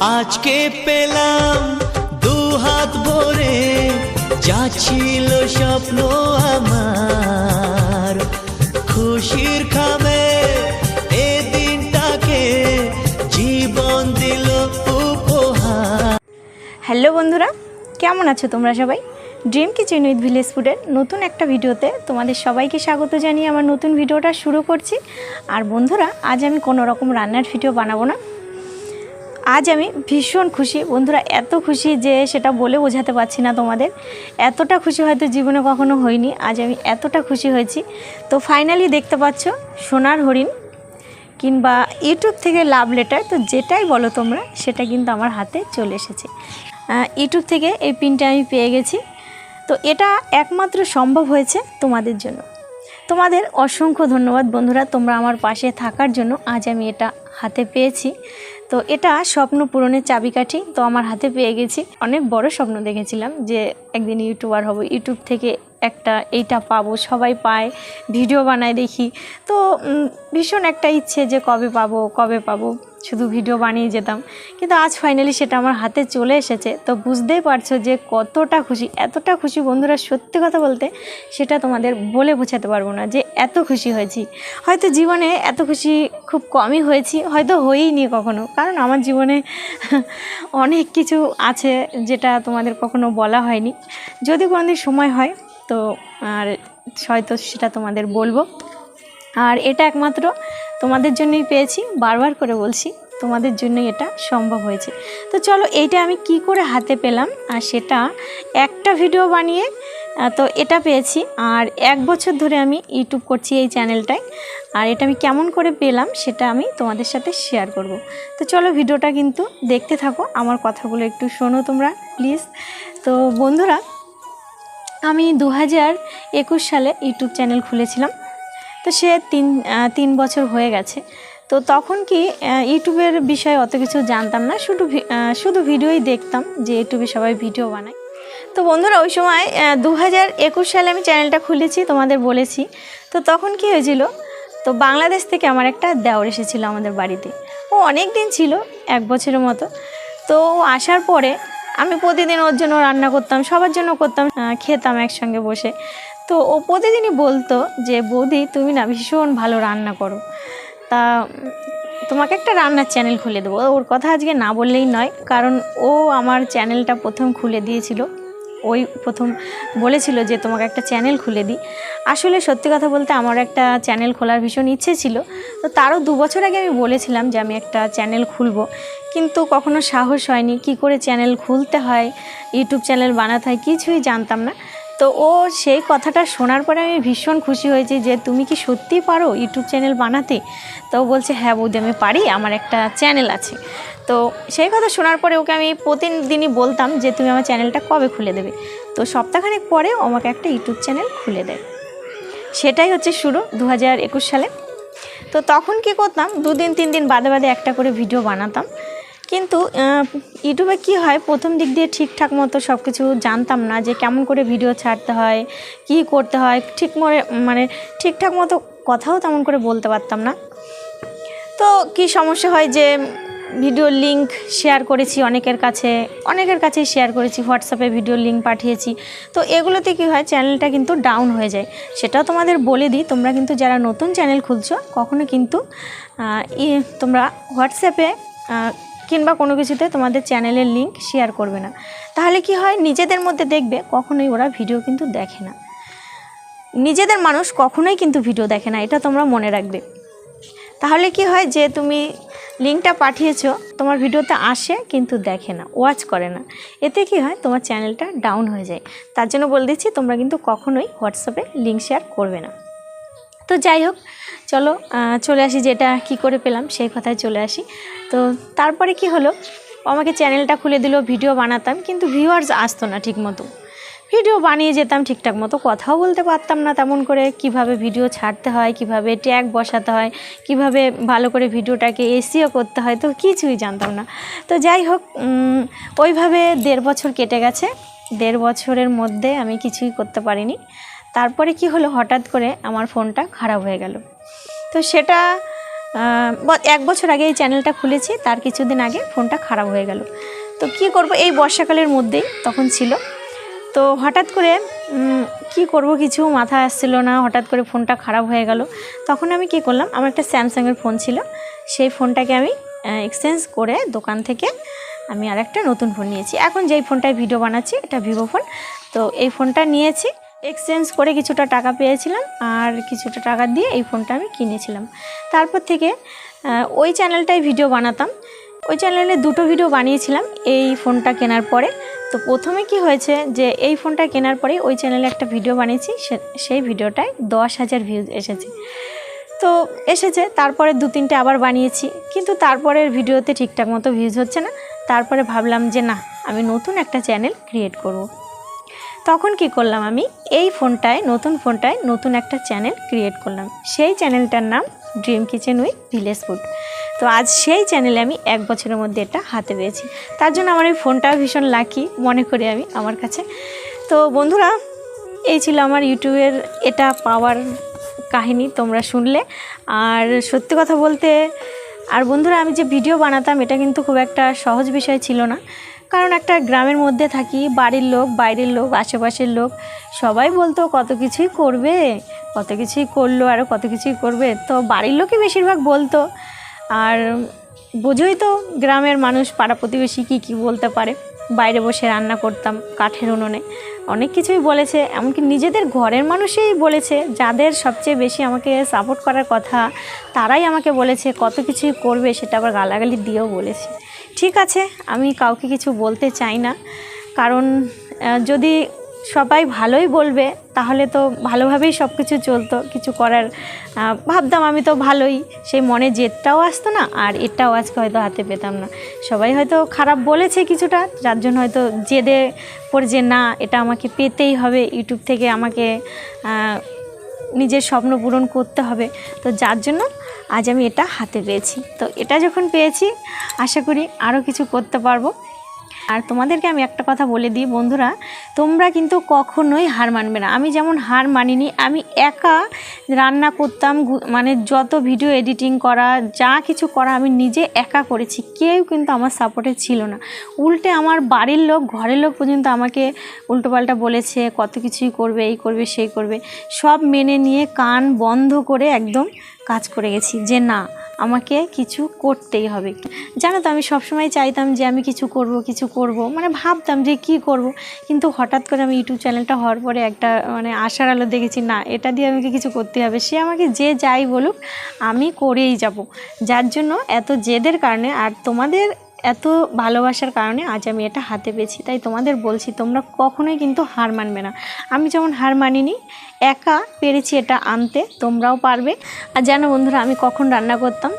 আজকে পেলাম দু হাত ভরে, যা ছিল স্বপ্ন আমার, খুশির খামে এ দিনটাকে জীবন দিল উপহার। হ্যালো বন্ধুরা, কেমন আছো তোমরা সবাই? ড্রিম কিচেন উইথ ভিলেজ ফুডের নতুন একটা ভিডিওতে তোমাদের সবাইকে স্বাগত জানিয়ে আমার নতুন ভিডিওটা শুরু করছি। আর বন্ধুরা, আজ আমি কোনো রকম রান্নার ভিডিও বানাবো না। আজ আমি ভীষণ খুশি বন্ধুরা, এত খুশি যে সেটা বলে বোঝাতে পারছি না তোমাদের। এতটা খুশি হয়তো জীবনে কখনো হয়নি, আজ আমি এতটা খুশি হয়েছি। তো ফাইনালি দেখতে পাচ্ছ সোনার হরিণ কিংবা ইউটিউব থেকে লাভ লেটার, তো যেটাই বলো তোমরা, সেটা কিন্তু আমার হাতে চলে এসেছে। ইউটিউব থেকে এই পিনটা আমি পেয়ে গেছি। তো এটা একমাত্র সম্ভব হয়েছে তোমাদের জন্য। তোমাদের অসংখ্য ধন্যবাদ বন্ধুরা, তোমরা আমার পাশে থাকার জন্য আজ আমি এটা হাতে পেয়েছি। তো এটা স্বপ্ন পূরণের চাবিকাঠি, তো আমার হাতে পেয়ে গেছি। অনেক বড় স্বপ্ন দেখেছিলাম যে একদিন ইউটিউবার হব, ইউটিউব থেকে এইটা পাবো, সবাই পায়, ভিডিও বানায় দেখি। তো ভীষণ একটা ইচ্ছে যে কবে পাবো, শুধু ভিডিও বানিয়ে যেতাম। কিন্তু আজ ফাইনালি সেটা আমার হাতে চলে এসেছে। তো বুঝতেই পারছো যে কতটা খুশি, এতটা খুশি বন্ধুরা, সত্যি কথা বলতে সেটা তোমাদের বলে বোঝাতে পারবো না যে এত খুশি হয়েছি। হয়তো জীবনে এত খুশি খুব কমই হয়েছি, হয়তো হয়েইনি কখনো, কারণ আমার জীবনে অনেক কিছু আছে যেটা তোমাদের কখনো বলা হয়নি। যদি কোনোদিন সময় হয় তো আর হয়তো সেটা তোমাদের বলবো। আর এটা একমাত্র তোমাদের জন্যই পেয়েছি, বারবার করে বলছি, তোমাদের জন্যই এটা সম্ভব হয়েছে। তো চলো, এইটা আমি কি করে হাতে পেলাম, আর সেটা একটা ভিডিও বানিয়ে তো এটা পেয়েছি। আর 1 বছর ধরে আমি ইউটিউব করছি এই চ্যানেলটায়। আর এটা আমি কেমন করে পেলাম সেটা আমি তোমাদের সাথে শেয়ার করব। তো চলো, ভিডিওটা কিন্তু দেখতে থাকো, আমার কথাগুলো একটু শোনো তোমরা প্লিজ। তো বন্ধুরা, আমি 2021 সালে ইউটিউব চ্যানেল খুলেছিলাম। তো সে 3 বছর হয়ে গেছে। তো তখন কি ইউটিউবের বিষয়ে অত কিছু জানতাম না, শুধু ভিডিওই দেখতাম যে ইউটিউবে সবাই ভিডিও বানায়। তো বন্ধুরা, ওই সময় 2021 সালে আমি চ্যানেলটা খুলেছি, তোমাদের বলেছি। তো তখন কি হয়েছিল, তো বাংলাদেশ থেকে আমার একটা দেওর এসেছিলো আমাদের বাড়িতে। ও অনেক দিন ছিল, 1 বছরের মতো। তো আসার পরে আমি প্রতিদিন ওর জন্য রান্না করতাম, সবার জন্য করতাম, খেতাম একসঙ্গে বসে। তো ও প্রতিদিনই বলতো যে বৌদি, তুমি না ভীষণ ভালো রান্না করো, তা তোমাকে একটা রান্নার চ্যানেল খুলে দেবো। ওর কথা আজকে না বললেই নয়, কারণ ও আমার চ্যানেলটা প্রথম খুলে দিয়েছিল। ওই প্রথম বলেছিল যে তোমাকে একটা চ্যানেল খুলে দিই। আসলে সত্যি কথা বলতে আমার একটা চ্যানেল খোলার ভীষণ ইচ্ছে ছিল। তো তারও 2 বছর আগে আমি বলেছিলাম যে আমি একটা চ্যানেল খুলবো, কিন্তু কখনো সাহস হয়নি, কি করে চ্যানেল খুলতে হয়, ইউটিউব চ্যানেল বানাতে হয়, কিছুই জানতাম না। তো ও সেই কথাটা শোনার পরে আমি ভীষণ খুশি হয়েছি যে তুমি কি সত্যিই পারো ইউটিউব চ্যানেল বানাতে? তো ও বলছে, হ্যাঁ বৌদি, আমি পারি, আমার একটা চ্যানেল আছে। তো সেই কথা শোনার পরে ওকে আমি প্রতিদিনই বলতাম যে তুমি আমার চ্যানেলটা কবে খুলে দেবে। তো সপ্তাহখানেক পরে আমাকে একটা ইউটিউব চ্যানেল খুলে দেয়। সেটাই হচ্ছে শুরু 2021 সালে। তো তখন কি করতাম, 2 দিন 3 দিন বাদে একটা করে ভিডিও বানাতাম। কিন্তু ইউটিউবে কি হয়, প্রথম দিক দিয়ে ঠিকঠাক মতো সব কিছু জানতাম না, যে কেমন করে ভিডিও ছাড়তে হয়, কি করতে হয়, মানে ঠিকঠাক মতো কথাও তেমন করে বলতে পারতাম না। তো কি সমস্যা হয় যে ভিডিওর লিঙ্ক শেয়ার করেছি অনেকের কাছেই শেয়ার করেছি, হোয়াটসঅ্যাপে ভিডিওর লিঙ্ক পাঠিয়েছি। তো এগুলোতে কি হয়, চ্যানেলটা কিন্তু ডাউন হয়ে যায়। সেটাও তোমাদের বলে দিই, তোমরা কিন্তু যারা নতুন চ্যানেল খুলছো, কখনো কিন্তু তোমরা হোয়াটসঅ্যাপে কিংবা কোনো কিছুতে তোমাদের চ্যানেলের লিঙ্ক শেয়ার করবে না। তাহলে কি হয়, নিজেদের মধ্যে দেখবে কখনোই ওরা ভিডিও কিন্তু দেখে না। নিজেদের মানুষ কখনোই কিন্তু ভিডিও দেখে না, এটা তোমরা মনে রাখবে। তাহলে কি হয়, যে তুমি লিঙ্কটা পাঠিয়েছো, তোমার ভিডিওতে আসে কিন্তু দেখে না, ওয়াচ করে না। এতে কি হয়, তোমার চ্যানেলটা ডাউন হয়ে যায়। তার জন্য বলে দিচ্ছি, তোমরা কিন্তু কখনোই হোয়াটসঅ্যাপে লিঙ্ক শেয়ার করবে না। তো যাই হোক, চলো চলে আসি, যেটা কি করে পেলাম সেই কথায় চলে আসি। তো তারপরে কি হলো, আমাকে চ্যানেলটা খুলে দিল, ভিডিও বানাতাম, কিন্তু ভিউয়ার্স আসতো না ঠিক মতো। ভিডিও বানিয়ে যেতাম ঠিকঠাক মতো, কথাও বলতে পারতাম না তেমন করে, কিভাবে ভিডিও ছাড়তে হয়, কিভাবে ট্যাগ বসাতে হয়, কিভাবে ভালো করে ভিডিওটাকে এসইও করতে হয়, তো কিছুই জানতাম না। তো যাই হোক, ওইভাবে 1.5 বছর কেটে গেছে। 1.5 বছরের মধ্যে আমি কিছুই করতে পারিনি। তারপরে কি হলো, হঠাৎ করে আমার ফোনটা খারাপ হয়ে গেল। তো সেটা 1 বছর আগে এই চ্যানেলটা খুলেছি, তার কিছুদিন আগে ফোনটা খারাপ হয়ে গেল। তো কি করব, এই বর্ষাকালের মধ্যেই তখন ছিল। তো হঠাৎ করে কি করব কিছু মাথায় আসছিল না, হঠাৎ করে ফোনটা খারাপ হয়ে গেল। তখন আমি কি করলাম, আমার একটা স্যামসাংয়ের ফোন ছিল, সেই ফোনটাকে আমি এক্সচেঞ্জ করে দোকান থেকে আমি আরেকটা নতুন ফোন নিয়েছি। এখন যেই ফোনটায় ভিডিও বানাচ্ছি এটা ভিভো ফোন। তো এই ফোনটা নিয়েছি, এক্সচেঞ্জ করে কিছুটা টাকা পেয়েছিলাম আর কিছুটা টাকা দিয়ে এই ফোনটা আমি কিনেছিলাম। তারপর থেকে ওই চ্যানেলটায় ভিডিও বানাতাম, ওই চ্যানেলে 2টো ভিডিও বানিয়েছিলাম এই ফোনটা কেনার পরে। তো প্রথমে কি হয়েছে যে এই ফোনটা কেনার পরে ওই চ্যানেলে একটা ভিডিও বানিয়েছি, সেই ভিডিওটায় 10,000 ভিউজ এসেছে। তো এসেছে, তারপরে 2-3টে আবার বানিয়েছি, কিন্তু তারপরের ভিডিওতে ঠিকঠাক মতো ভিউজ হচ্ছে না। তারপরে ভাবলাম যে না, আমি নতুন একটা চ্যানেল ক্রিয়েট করব। তখন কি করলাম, আমি এই নতুন ফোনটায় নতুন একটা চ্যানেল ক্রিয়েট করলাম। সেই চ্যানেলটার নাম dream kitchen with village food. তো আজ সেই চ্যানেলে আমি 1 বছরের মধ্যে এটা হাতে পেয়েছি। তার জন্য আমার এই ফোনটাও ভীষণ লাকি মনে করি আমি আমার কাছে। তো বন্ধুরা, এই ছিল আমার ইউটিউবের এটা পাওয়ার কাহিনী, তোমরা শুনলে। আর সত্যি কথা বলতে, আর বন্ধুরা, আমি যে ভিডিও বানাতাম এটা কিন্তু খুব একটা সহজ বিষয় ছিল না। কারণ একটা গ্রামের মধ্যে থাকি, বাড়ির লোক, বাইরের লোক, আশেপাশের লোক সবাই বলতো কত কিছুই করবে, কত কিছুই করলো, আরও কত কিছুই করবে। তো বাড়ির লোকই বেশিরভাগ বলতো। আর বোঝোই তো গ্রামের মানুষ, পাড়া প্রতিবেশী কী বলতে পারে। বাইরে বসে রান্না করতাম কাঠের উনুনে, অনেক কিছুই বলেছে, এমনকি নিজেদের ঘরের মানুষই বলেছে, যাদের সবচেয়ে বেশি আমাকে সাপোর্ট করার কথা তারাই আমাকে বলেছে কত কিছুই করবে, সেটা আবার গালাগালি দিয়েও বলেছে। ঠিক আছে, আমি কাউকে কিছু বলতে চাই না, কারণ যদি সবাই ভালোই বলবে তাহলে তো ভালোভাবেই সব কিছু চলতো। কিছু করার ভাবতাম আমি তো ভালোই, সেই মনে জেদটাও আসতো না, আর এটাও আজকে হয়তো হাতে পেতাম না। সবাই হয়তো খারাপ বলেছে কিছুটা, যার জন্য হয়তো জেদে পড়ে যে না, এটা আমাকে পেতেই হবে, ইউটিউব থেকে আমাকে নিজের স্বপ্ন পূরণ করতে হবে। তো যার জন্য আজ আমি এটা হাতে পেয়েছি। তো এটা যখন পেয়েছি, আশা করি আরও কিছু করতে পারবো। আর তোমাদেরকে আমি একটা কথা বলে দিই বন্ধুরা, তোমরা কিন্তু কখনোই হার মানবে না। আমি যেমন হার মানিনি, আমি একা রান্না করতাম, মানে যত ভিডিও এডিটিং করা, যা কিছু করা আমি নিজে একা করেছি, কেউ কিন্তু আমার সাপোর্টে ছিল না। উল্টে আমার বাড়ির লোক, ঘরের লোক পর্যন্ত আমাকে উল্টোপাল্টা বলেছে, কত কিছুই করবে, এই করবে, সেই করবে। সব মেনে নিয়ে কান বন্ধ করে একদম কাজ করে গেছি যে না, আমাকে কিছু করতেই হবে। জানো তো, আমি সবসময় চাইতাম যে আমি কিছু করব, মানে ভাবতাম যে কি করব। কিন্তু হঠাৎ করে আমি ইউটিউব চ্যানেলটা হওয়ার পরে একটা মানে আশার আলো দেখেছি, না, এটা দিয়ে আমাকে কিছু করতে হবে। সে আমাকে যে যাই বলুক, আমি করেই যাব। যার জন্য এত জেদের কারণে আর তোমাদের এত ভালোবাসার কারণে আজ আমি এটা হাতে পেয়েছি। তাই তোমাদের বলছি, তোমরা কখনোই কিন্তু হার মানবে না। আমি যেমন হার মানিনি, একা পেরেছি এটা আনতে, তোমরাও পারবে। আর জানো বন্ধুরা, আমি কখন রান্না করতাম,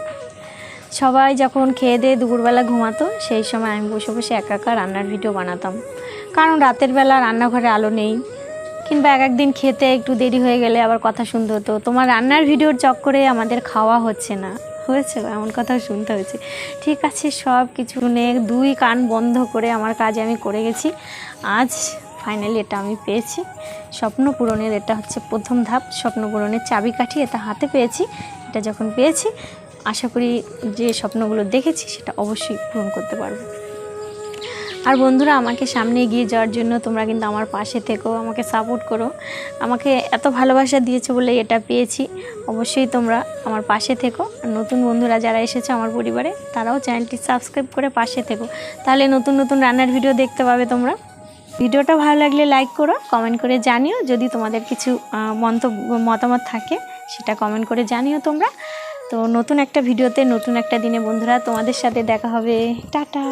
সবাই যখন খেয়ে দিয়ে দুপুরবেলা ঘুমাতো, সেই সময় আমি বসে বসে একা একা রান্নার ভিডিও বানাতাম। কারণ রাতের বেলা রান্নাঘরে আলো নেই, কিংবা এক দিন খেতে একটু দেরি হয়ে গেলে আবার কথা শুনতে হতো, তোমার রান্নার ভিডিওর চক্করে আমাদের খাওয়া হচ্ছে না, হয়েছে এমন কথা শুনতে হয়েছে। ঠিক আছে, সব কিছু নিয়ে 2 কান বন্ধ করে আমার কাজ আমি করে গেছি। আজ ফাইনালি এটা আমি পেয়েছি, স্বপ্ন পূরণের এটা হচ্ছে প্রথম ধাপ, স্বপ্ন পূরণের চাবিকাঠি এটা হাতে পেয়েছি। এটা যখন পেয়েছি, আশা করি যে স্বপ্নগুলো দেখেছি সেটা অবশ্যই পূরণ করতে পারবো। আর বন্ধুরা, আমাকে সামনে এগিয়ে যাওয়ার জন্য তোমরা কিন্তু আমার পাশে থেকো, আমাকে সাপোর্ট করো। আমাকে এত ভালোবাসা দিয়েছো বলে এটা পেয়েছি, অবশ্যই তোমরা আমার পাশে থেকো। আর নতুন বন্ধুরা যারা এসেছে আমার পরিবারে, তারাও চ্যানেলটি সাবস্ক্রাইব করে পাশে থেকো, তাহলে নতুন নতুন রান্নার ভিডিও দেখতে পাবে তোমরা। ভিডিওটা ভালো লাগলে লাইক করো, কমেন্ট করে জানিও। যদি তোমাদের কিছু মতামত থাকে সেটা কমেন্ট করে জানিও তোমরা। তো নতুন একটা ভিডিওতে নতুন একটা দিনে বন্ধুরা তোমাদের সাথে দেখা হবে। টাটা।